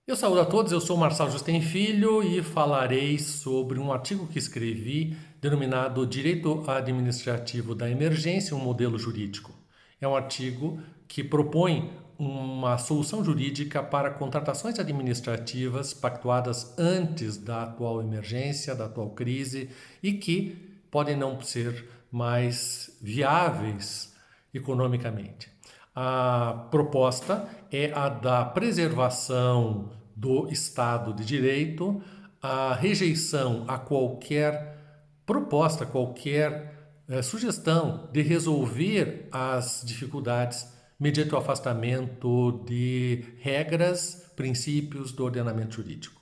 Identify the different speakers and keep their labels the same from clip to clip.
Speaker 1: Eu saúdo a todos, eu sou Marçal Justem Filho e falarei sobre um artigo que escrevi denominado Direito Administrativo da Emergência, um modelo jurídico. É um artigo que propõe uma solução jurídica para contratações administrativas pactuadas antes da atual emergência, da atual crise e que podem não ser mais viáveis economicamente. A proposta é a da preservação do Estado de Direito, a rejeição a qualquer proposta, qualquer sugestão de resolver as dificuldades mediante o afastamento de regras, princípios do ordenamento jurídico.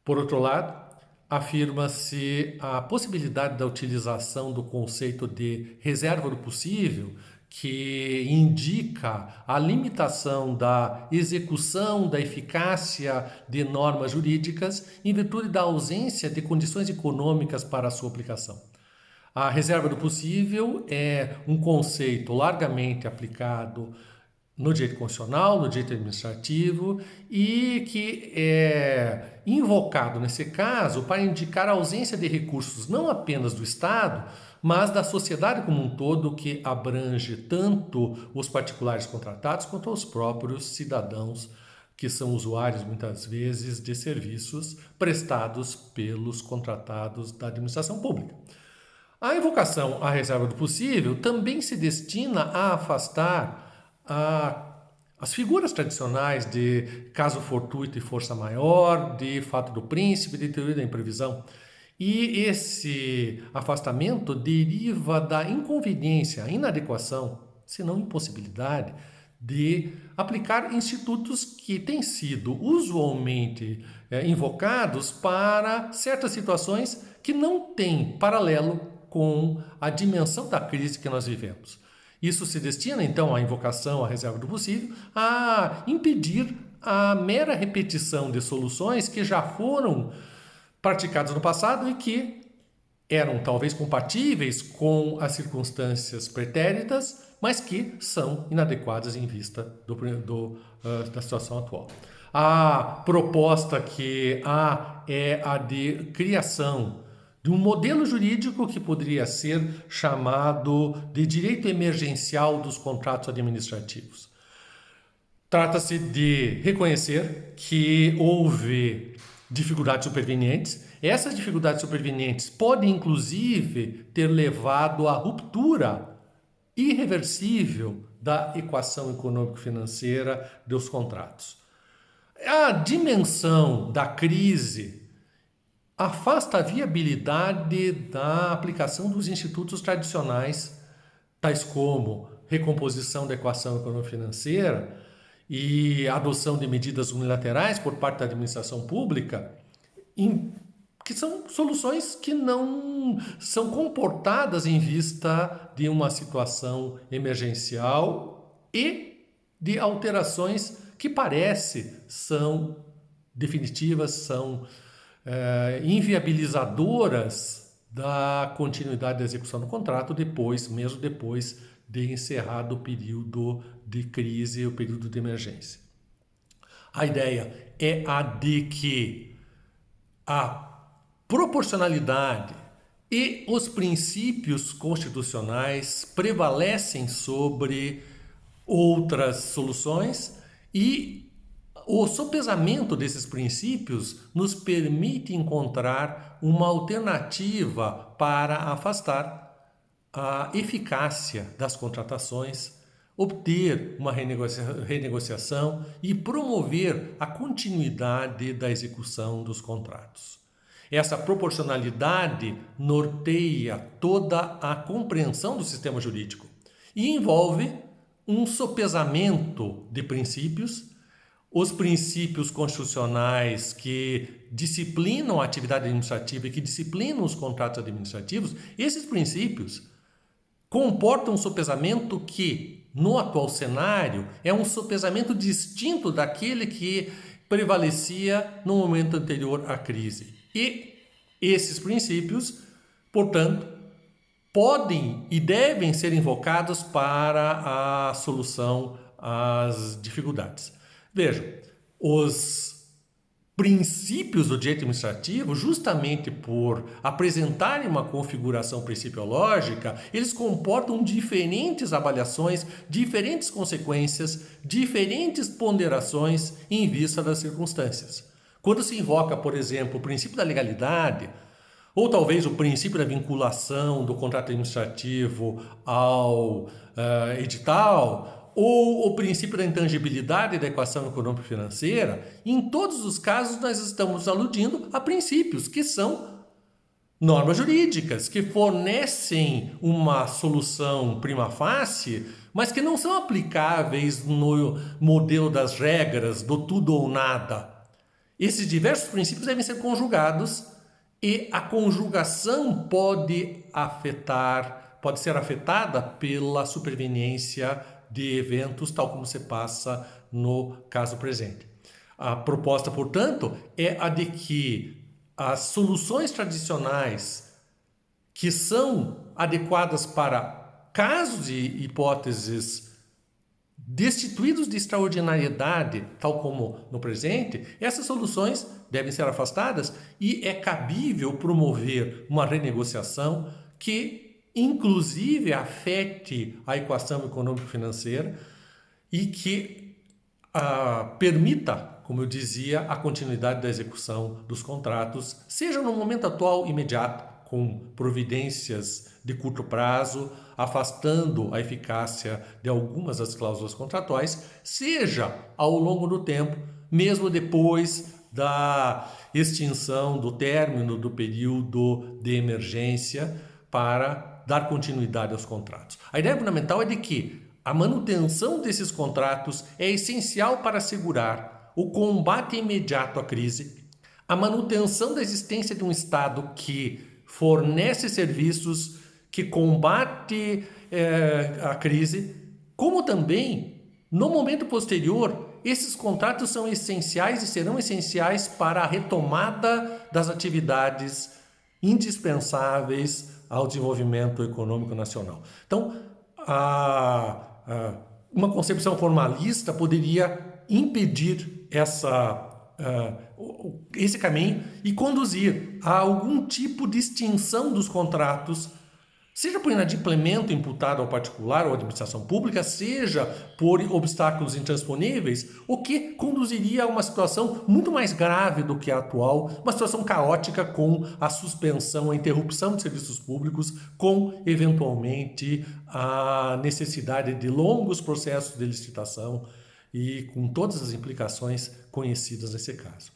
Speaker 1: Por outro lado, afirma-se a possibilidade da utilização do conceito de reserva do possível, que indica a limitação da execução, da eficácia de normas jurídicas em virtude da ausência de condições econômicas para a sua aplicação. A reserva do possível é um conceito largamente aplicado no direito constitucional, no direito administrativo e que é invocado nesse caso para indicar a ausência de recursos não apenas do Estado, mas da sociedade como um todo, que abrange tanto os particulares contratados quanto os próprios cidadãos que são usuários muitas vezes de serviços prestados pelos contratados da administração pública. A invocação à reserva do possível também se destina a afastar as figuras tradicionais de caso fortuito e força maior, de fato do príncipe, de teoria da imprevisão. E esse afastamento deriva da inconveniência, inadequação, se não impossibilidade, de aplicar institutos que têm sido usualmente invocados para certas situações que não têm paralelo com a dimensão da crise que nós vivemos. Isso se destina, então, à invocação à reserva do possível, a impedir a mera repetição de soluções que já foram praticadas no passado e que eram talvez compatíveis com as circunstâncias pretéritas, mas que são inadequadas em vista da situação atual. A proposta que há é a de criação de um modelo jurídico que poderia ser chamado de direito emergencial dos contratos administrativos. Trata-se de reconhecer que houve dificuldades supervenientes. Essas dificuldades supervenientes podem, inclusive, ter levado à ruptura irreversível da equação econômico-financeira dos contratos. A dimensão da crise afasta a viabilidade da aplicação dos institutos tradicionais, tais como recomposição da equação econômico-financeira e adoção de medidas unilaterais por parte da administração pública, que são soluções que não são comportadas em vista de uma situação emergencial e de alterações que parece são definitivas, são inviabilizadoras da continuidade da execução do contrato mesmo depois de encerrado o período de crise, o período de emergência. A ideia é a de que a proporcionalidade e os princípios constitucionais prevalecem sobre outras soluções e o sopesamento desses princípios nos permite encontrar uma alternativa para afastar a eficácia das contratações, obter uma renegociação e promover a continuidade da execução dos contratos. Essa proporcionalidade norteia toda a compreensão do sistema jurídico e envolve um sopesamento de princípios. Os princípios constitucionais que disciplinam a atividade administrativa e que disciplinam os contratos administrativos, esses princípios comportam um sopesamento que, no atual cenário, é um sopesamento distinto daquele que prevalecia no momento anterior à crise. E esses princípios, portanto, podem e devem ser invocados para a solução às dificuldades. Vejam, os princípios do direito administrativo, justamente por apresentarem uma configuração principiológica, eles comportam diferentes avaliações, diferentes consequências, diferentes ponderações em vista das circunstâncias. Quando se invoca, por exemplo, o princípio da legalidade, ou talvez o princípio da vinculação do contrato administrativo ao edital, ou o princípio da intangibilidade da equação econômico-financeira, em todos os casos nós estamos aludindo a princípios que são normas jurídicas, que fornecem uma solução prima facie, mas que não são aplicáveis no modelo das regras do tudo ou nada. Esses diversos princípios devem ser conjugados e a conjugação pode ser afetada pela superveniência de eventos, tal como se passa no caso presente. A proposta, portanto, é a de que as soluções tradicionais que são adequadas para casos e hipóteses destituídos de extraordinariedade, tal como no presente, essas soluções devem ser afastadas e é cabível promover uma renegociação que inclusive afete a equação econômico-financeira e que permita, como eu dizia, a continuidade da execução dos contratos, seja no momento atual imediato, com providências de curto prazo, afastando a eficácia de algumas das cláusulas contratuais, seja ao longo do tempo, mesmo depois da extinção, do término do período de emergência, para dar continuidade aos contratos. A ideia fundamental é de que a manutenção desses contratos é essencial para assegurar o combate imediato à crise, a manutenção da existência de um Estado que fornece serviços, que combate a crise, como também, no momento posterior, esses contratos são essenciais e serão essenciais para a retomada das atividades indispensáveis ao desenvolvimento econômico nacional. Então, uma concepção formalista poderia impedir esse caminho e conduzir a algum tipo de extinção dos contratos, seja por inadimplemento imputado ao particular ou à administração pública, seja por obstáculos intransponíveis, o que conduziria a uma situação muito mais grave do que a atual, uma situação caótica com a suspensão, a interrupção de serviços públicos, com, eventualmente, a necessidade de longos processos de licitação e com todas as implicações conhecidas nesse caso.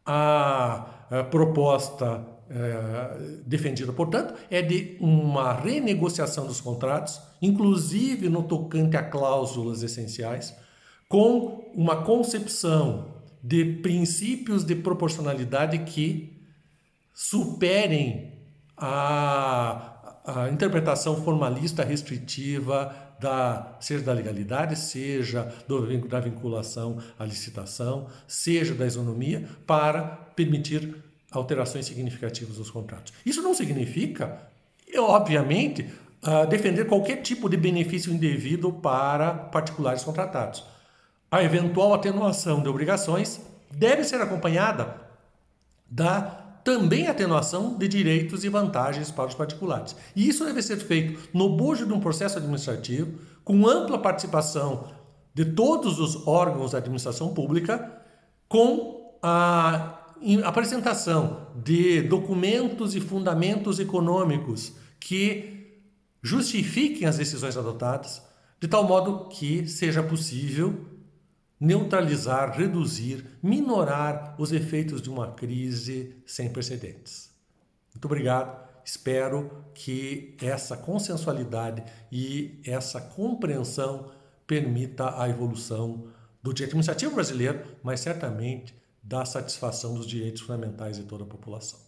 Speaker 1: A proposta defendida, portanto, é de uma renegociação dos contratos, inclusive no tocante a cláusulas essenciais, com uma concepção de princípios de proporcionalidade que superem a interpretação formalista restritiva seja da legalidade, seja da vinculação à licitação, seja da isonomia, para permitir alterações significativas dos contratos. Isso não significa, obviamente, defender qualquer tipo de benefício indevido para particulares contratados. A eventual atenuação de obrigações deve ser acompanhada da também atenuação de direitos e vantagens para os particulares. E isso deve ser feito no bojo de um processo administrativo, com ampla participação de todos os órgãos da administração pública, com a apresentação de documentos e fundamentos econômicos que justifiquem as decisões adotadas, de tal modo que seja possível neutralizar, reduzir, minorar os efeitos de uma crise sem precedentes. Muito obrigado. Espero que essa consensualidade e essa compreensão permita a evolução do direito administrativo brasileiro, mas certamente da satisfação dos direitos fundamentais de toda a população.